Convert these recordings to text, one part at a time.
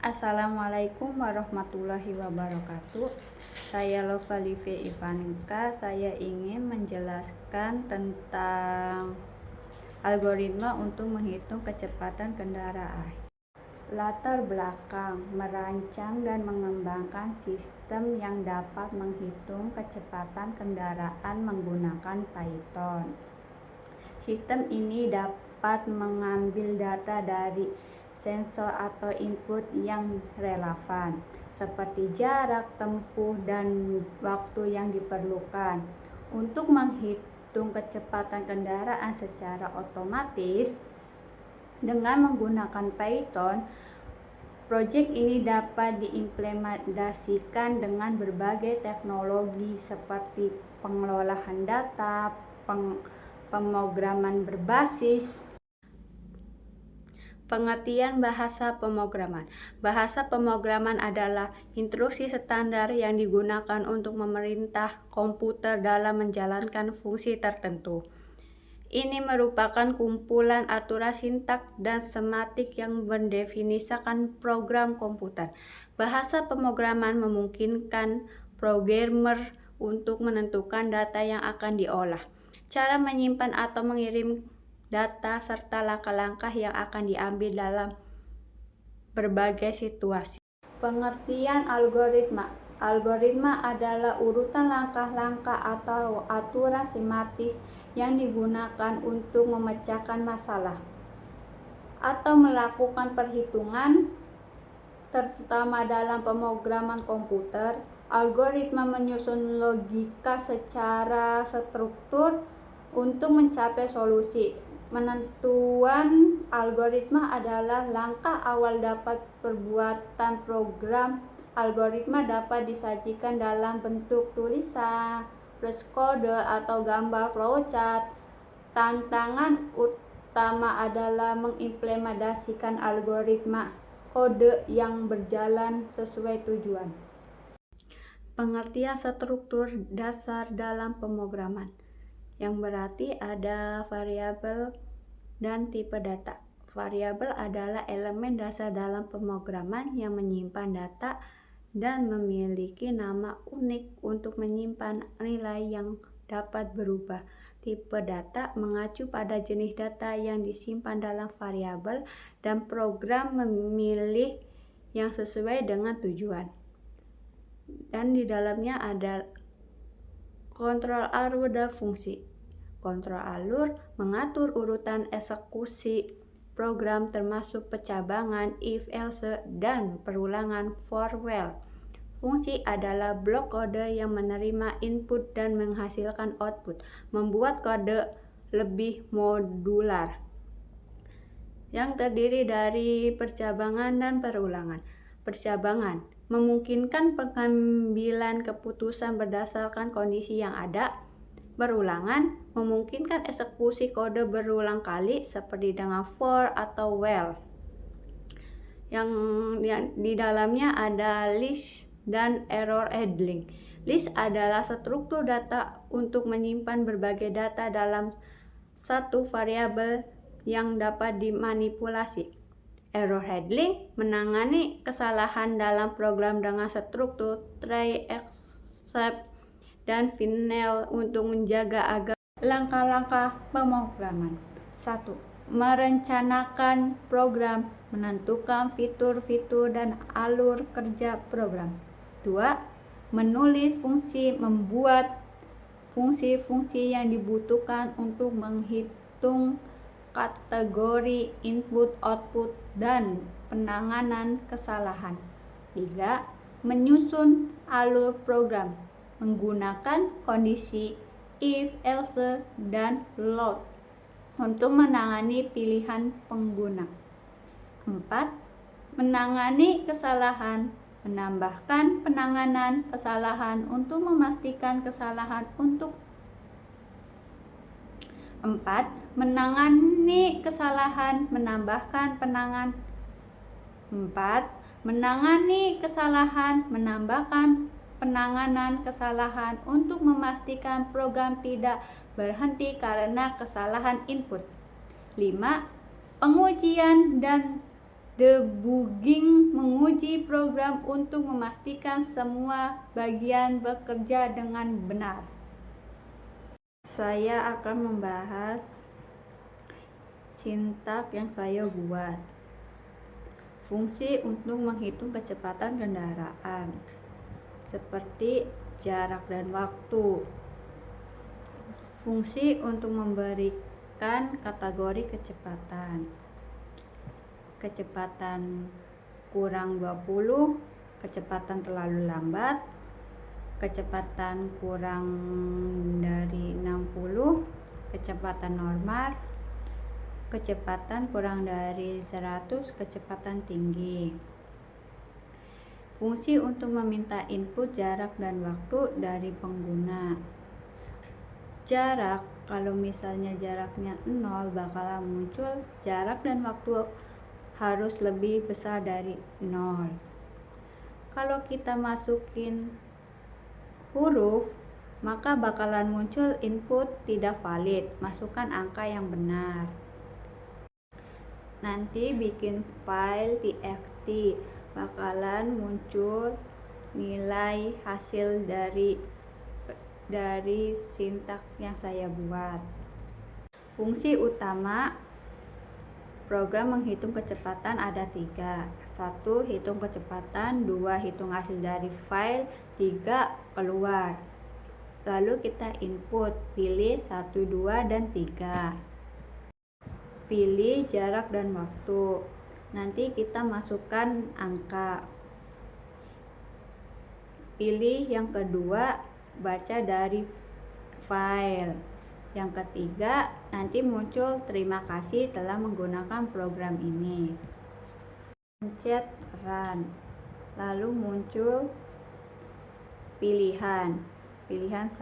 Assalamualaikum warahmatullahi wabarakatuh. Saya Lova Livia Ivanka. Saya ingin menjelaskan tentang algoritma untuk menghitung kecepatan kendaraan. Latar belakang merancang dan mengembangkan sistem yang dapat menghitung kecepatan kendaraan menggunakan Python. Sistem ini dapat mengambil data dari sensor atau input yang relevan, seperti jarak tempuh dan waktu yang diperlukan. Untuk menghitung kecepatan kendaraan secara otomatis dengan menggunakan Python, proyek ini dapat diimplementasikan dengan berbagai teknologi seperti pengelolaan data, pemrograman berbasis. Pengertian bahasa pemrograman. Bahasa pemrograman adalah instruksi standar yang digunakan untuk memerintah komputer dalam menjalankan fungsi tertentu. Ini merupakan kumpulan aturan sintaks dan semiotik yang mendefinisikan program komputer. Bahasa pemrograman memungkinkan programmer untuk menentukan data yang akan diolah, cara menyimpan atau mengirim data, serta langkah-langkah yang akan diambil dalam berbagai situasi. Pengertian algoritma. Algoritma adalah urutan langkah-langkah atau aturan semiotis yang digunakan untuk memecahkan masalah atau melakukan perhitungan, terutama dalam pemrograman komputer. Algoritma menyusun logika secara struktur untuk mencapai solusi. Penentuan algoritma adalah langkah awal dapat perbuatan program. Algoritma dapat disajikan dalam bentuk tulisan, kode, atau gambar flowchart. Tantangan utama adalah mengimplementasikan algoritma kode yang berjalan sesuai tujuan. Pengertian struktur dasar dalam pemrograman, yang berarti ada variabel dan tipe data. Variabel adalah elemen dasar dalam pemrograman yang menyimpan data dan memiliki nama unik untuk menyimpan nilai yang dapat berubah. Tipe data mengacu pada jenis data yang disimpan dalam variabel dan program memilih yang sesuai dengan tujuan. Dan di dalamnya ada kontrol alur dan fungsi. Kontrol alur mengatur urutan eksekusi program termasuk pencabangan, if, else, dan perulangan for while. Fungsi adalah blok kode yang menerima input dan menghasilkan output, membuat kode lebih modular, yang terdiri dari percabangan dan perulangan. Percabangan memungkinkan pengambilan keputusan berdasarkan kondisi yang ada. Perulangan memungkinkan eksekusi kode berulang kali seperti dengan for atau while. Yang di dalamnya ada list dan error handling. List adalah struktur data untuk menyimpan berbagai data dalam satu variabel yang dapat dimanipulasi. Error handling menangani kesalahan dalam program dengan struktur try, except, dan final untuk menjaga agar langkah-langkah pemrograman. 1. Merencanakan program, menentukan fitur-fitur dan alur kerja program. 2. Menulis fungsi, membuat fungsi-fungsi yang dibutuhkan untuk menghitung kategori input, output, dan penanganan kesalahan. 3. Menyusun alur program menggunakan kondisi if, else, dan load untuk menangani pilihan pengguna. 4. Menangani kesalahan, menambahkan penanganan kesalahan untuk memastikan kesalahan untuk 4. Menangani kesalahan, menambahkan penanganan. 4. Menangani kesalahan, menambahkan penanganan kesalahan untuk memastikan program tidak berhenti karena kesalahan input. 5. Pengujian dan Debugging menguji program untuk memastikan semua bagian bekerja dengan benar. Saya akan membahas sintaks yang saya buat. Fungsi untuk menghitung kecepatan kendaraan, seperti jarak dan waktu. Fungsi untuk memberikan kategori kecepatan. Kecepatan kurang 20, kecepatan terlalu lambat, kecepatan kurang dari 60, kecepatan normal, kecepatan kurang dari 100, kecepatan tinggi. Fungsi untuk meminta input jarak dan waktu dari pengguna. Jarak, kalau misalnya jaraknya 0, bakalan muncul jarak dan waktu harus lebih besar dari 0. Kalau kita masukin huruf, maka bakalan muncul input tidak valid, masukkan angka yang benar. Nanti bikin file txt, bakalan muncul nilai hasil dari sintaks yang saya buat. Fungsi utama program menghitung kecepatan ada 3. 1. Hitung kecepatan. 2. Hitung hasil dari file. 3. Keluar. Lalu kita input, pilih 1, 2, dan 3. Pilih jarak dan waktu. Nanti kita masukkan angka. Pilih yang kedua, baca dari file. Yang ketiga, nanti muncul terima kasih telah menggunakan program ini. Pencet run. Lalu muncul pilihan 1.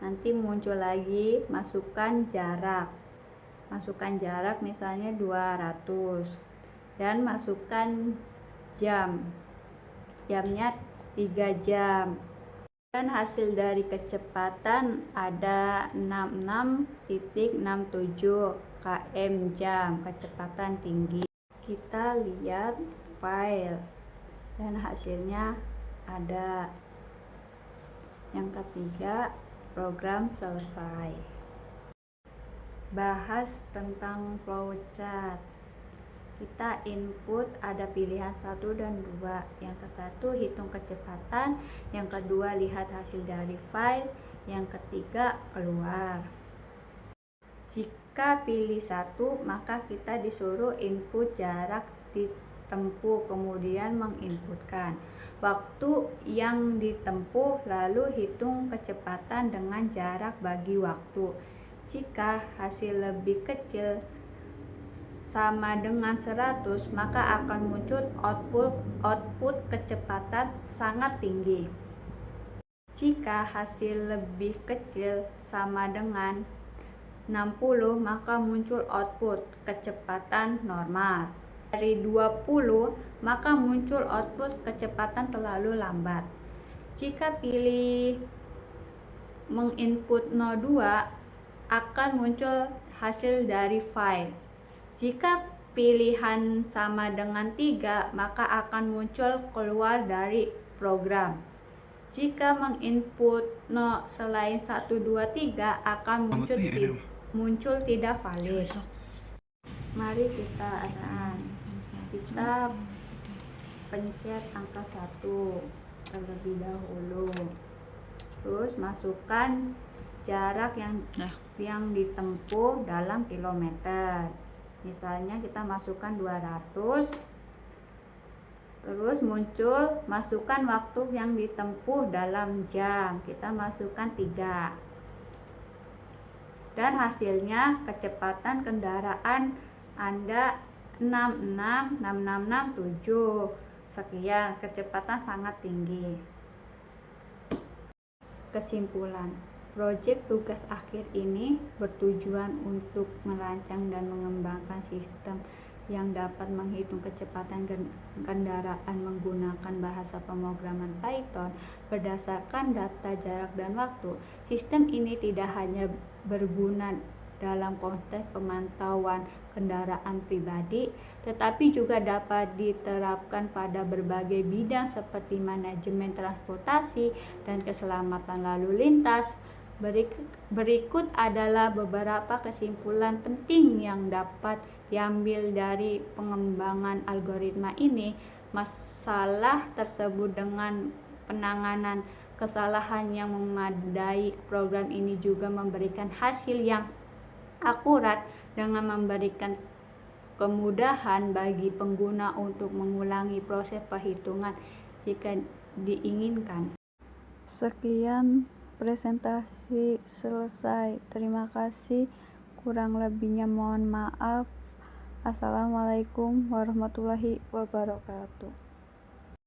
Nanti muncul lagi masukkan jarak. Masukkan jarak misalnya 200 dan masukkan jam. Jamnya 3 jam. Dan hasil dari kecepatan ada 66.67 km jam, kecepatan tinggi. Kita lihat file dan hasilnya ada. Yang ketiga, program selesai. Bahas tentang flowchart. Kita input ada pilihan 1 dan 2. Yang ke-1 hitung kecepatan, yang kedua lihat hasil dari file, yang ketiga keluar. Jika pilih 1, maka kita disuruh input jarak ditempuh, kemudian menginputkan waktu yang ditempuh, lalu hitung kecepatan dengan jarak bagi waktu. Jika hasil lebih kecil sama dengan 100, maka akan muncul output kecepatan sangat tinggi. Jika hasil lebih kecil sama dengan 60, maka muncul output kecepatan normal. Dari 20, maka muncul output kecepatan terlalu lambat. Jika pilih menginput 02, akan muncul hasil dari file. Jika pilihan sama dengan 3, maka akan muncul keluar dari program. Jika menginput 0 selain 1, 2, 3, akan muncul tidak valid. Mari kita run. Kita pencet angka 1 terlebih dahulu. Terus masukkan jarak yang ditempuh dalam kilometer. Misalnya kita masukkan 200. Terus muncul masukkan waktu yang ditempuh dalam jam. Kita masukkan 3. Dan hasilnya kecepatan kendaraan Anda 66.667. Sekian, kecepatan sangat tinggi. Kesimpulan, proyek tugas akhir ini bertujuan untuk merancang dan mengembangkan sistem yang dapat menghitung kecepatan kendaraan menggunakan bahasa pemrograman Python berdasarkan data jarak dan waktu. Sistem ini tidak hanya berguna dalam konteks pemantauan kendaraan pribadi, tetapi juga dapat diterapkan pada berbagai bidang seperti manajemen transportasi dan keselamatan lalu lintas. Berikut adalah beberapa kesimpulan penting yang dapat diambil dari pengembangan algoritma ini. Masalah tersebut dengan penanganan kesalahan yang memadai. Program ini juga memberikan hasil yang akurat dengan memberikan kemudahan bagi pengguna untuk mengulangi proses perhitungan jika diinginkan. Sekian presentasi selesai. Terima kasih. Kurang lebihnya mohon maaf. Assalamualaikum warahmatullahi wabarakatuh.